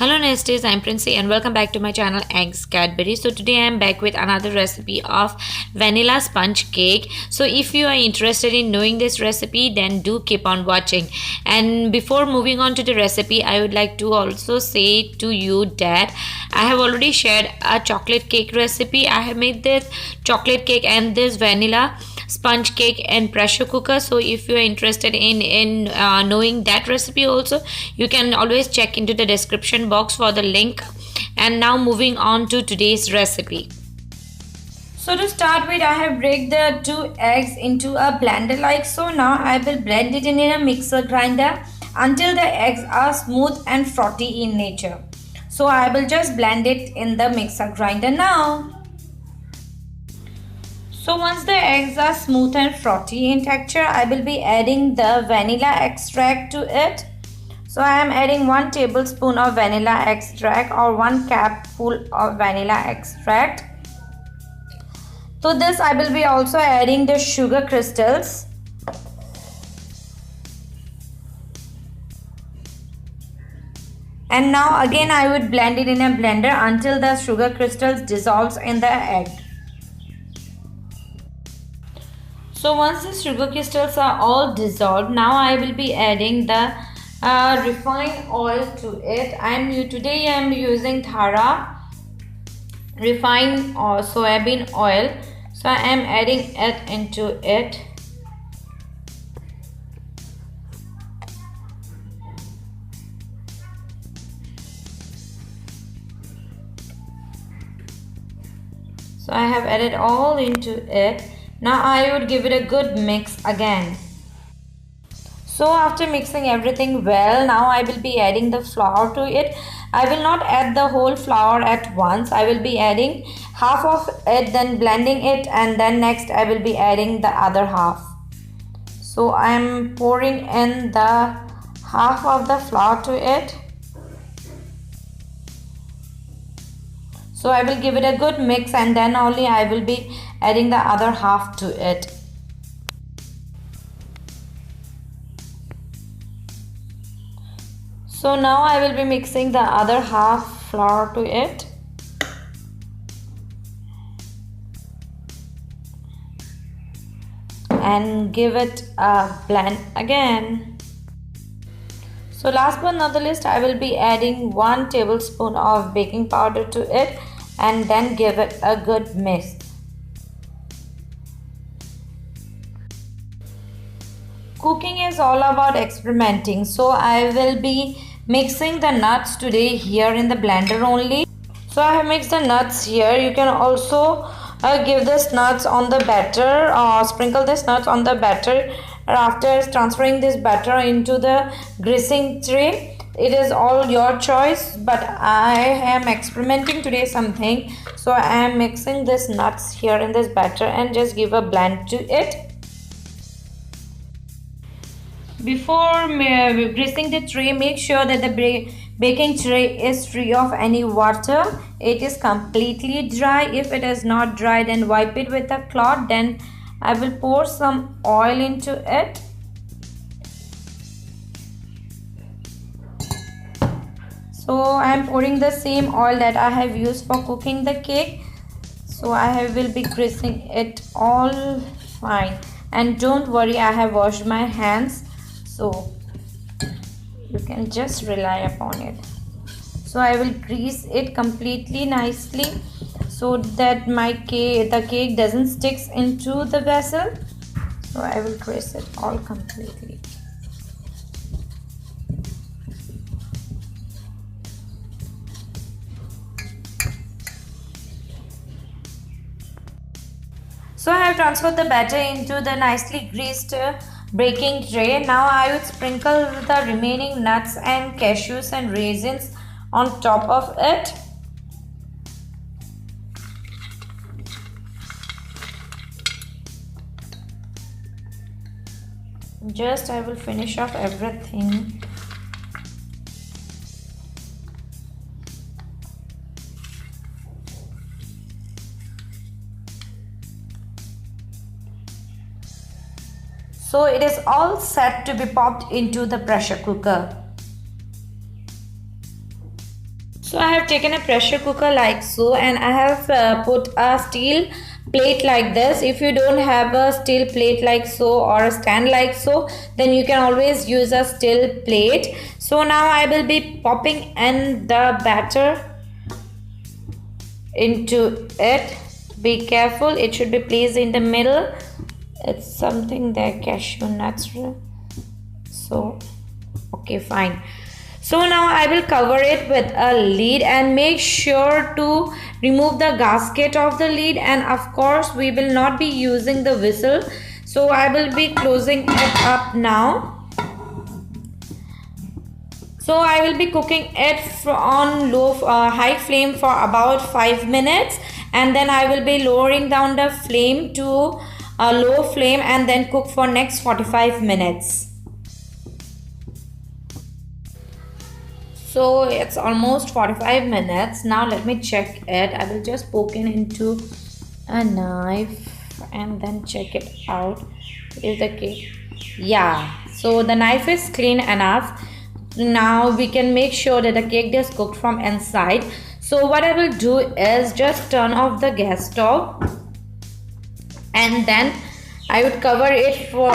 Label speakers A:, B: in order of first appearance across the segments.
A: Hello Nesties, I'm Princey and welcome back to my channel Eggs Cadbury. So today I'm back with another recipe of vanilla sponge cake. So if you are interested in knowing this recipe, then do keep on watching. And before moving on to the recipe, I would like to also say to you that I have already shared a chocolate cake recipe. I have made this chocolate cake and this vanilla sponge cake and pressure cooker. So if you are interested in knowing that recipe also, you can always check into the description box for the link. And now moving on to today's recipe.
B: So to start with, I have break the 2 eggs into a blender like so. Now I will blend it in a mixer grinder until the eggs are smooth and frothy in nature. So I will just blend it in the mixer grinder now. So once the eggs are smooth and frothy in texture, I will be adding the vanilla extract to it. So I am adding 1 tablespoon of vanilla extract or 1 capful of vanilla extract. To this I will be also adding the sugar crystals. And now again I would blend it in a blender until the sugar crystals dissolves in the egg. So once the sugar crystals are all dissolved, now I will be adding the refined oil to it. Today I am using Thara refined or soybean oil. So I am adding it into it. So I have added all into it. Now I would give it a good mix again. So after mixing everything well, now I will be adding the flour to it. I will not add the whole flour at once. I will be adding half of it, then blending it, and then next I will be adding the other half. So I am pouring in the half of the flour to it. So I will give it a good mix and then only I will be adding the other half to it. So now I will be mixing the other half flour to it. And give it a blend again. So last but not the least, I will be adding 1 tablespoon of baking powder to it and then give it a good mix. Cooking is all about experimenting, so I will be mixing the nuts today here in the blender only. So I have mixed the nuts here. You can also give this nuts on the batter or sprinkle this nuts on the batter after transferring this batter into the greasing tray. It is all your choice, but I am experimenting today something, so I am mixing this nuts here in this batter and just give a blend to it. Before greasing the tray, make sure that the baking tray is free of any water. It is completely dry. If it is not dry, then wipe it with a cloth. Then I will pour some oil into it. So I am pouring the same oil that I have used for cooking the cake. So I will be greasing it all fine. And don't worry, I have washed my hands. So you can just rely upon it. So I will grease it completely nicely so that the cake doesn't stick into the vessel. So I will grease it all completely. So I have transferred the batter into the nicely greased baking tray. Now I would sprinkle the remaining nuts and cashews and raisins on top of it. I will finish off everything. So it is all set to be popped into the pressure cooker. So I have taken a pressure cooker like so, and I have put a steel plate like this. If you don't have a steel plate like so or a stand like so, then you can always use a steel plate. So now I will be popping in the batter into it. Be careful, it should be placed in the middle. It's something that cashew nuts. So okay, fine. So now I will cover it with a lid and make sure to remove the gasket of the lid, and of course we will not be using the whistle. So I will be closing it up now. So I will be cooking it on high flame for about 5 minutes, and then I will be lowering down the flame to a low flame and then cook for next 45 minutes. So it's almost 45 minutes. Now let me check it. I will just poke it into a knife and then check it out. Is the cake? Yeah. So the knife is clean enough. Now we can make sure that the cake is cooked from inside. So what I will do is just turn off the gas stove, and then I would cover it for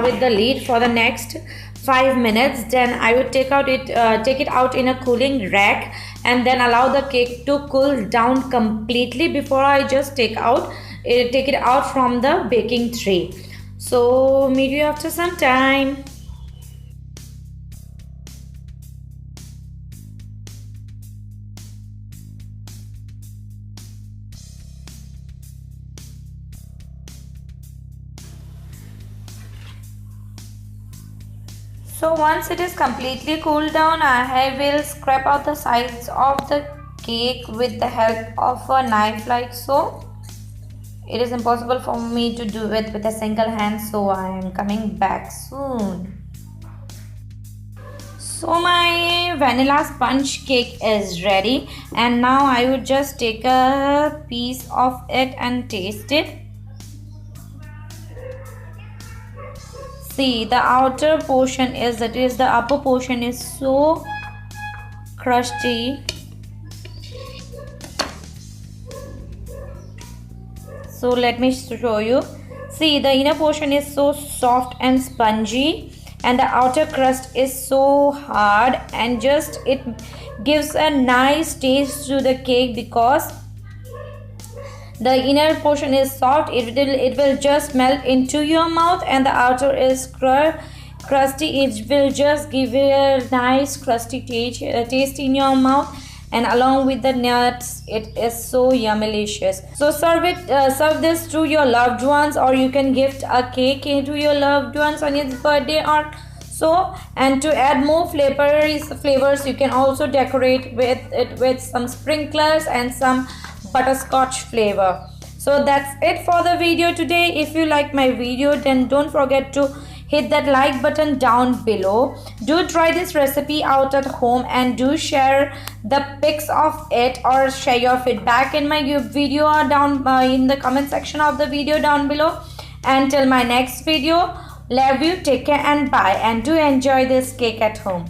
B: with the lid for the next 5 minutes. Then I would take it out in a cooling rack and then allow the cake to cool down completely before I just take it out from the baking tray. So meet you after some time. So once it is completely cooled down, I will scrape out the sides of the cake with the help of a knife like so. It is impossible for me to do it with a single hand, so I am coming back soon. So my vanilla sponge cake is ready, and now I would just take a piece of it and taste it. See, the outer portion is, that is the upper portion is so crusty. So let me show you. See, the inner portion is so soft and spongy, and the outer crust is so hard, and just it gives a nice taste to the cake because the inner portion is soft. It will just melt into your mouth, and the outer is crusty. It will just give you a nice crusty taste in your mouth, and along with the nuts, it is so yummylicious. So serve this to your loved ones, or you can gift a cake to your loved ones on its birthday or so. And to add more flavors, you can also decorate with some sprinklers and some butterscotch flavor. So that's it for the video today. If you like my video, then don't forget to hit that like button down below. Do try this recipe out at home, and do share the pics of it or share your feedback in my video down in the comment section of the video down below. Until my next video, love you, take care, and bye, and do enjoy this cake at home.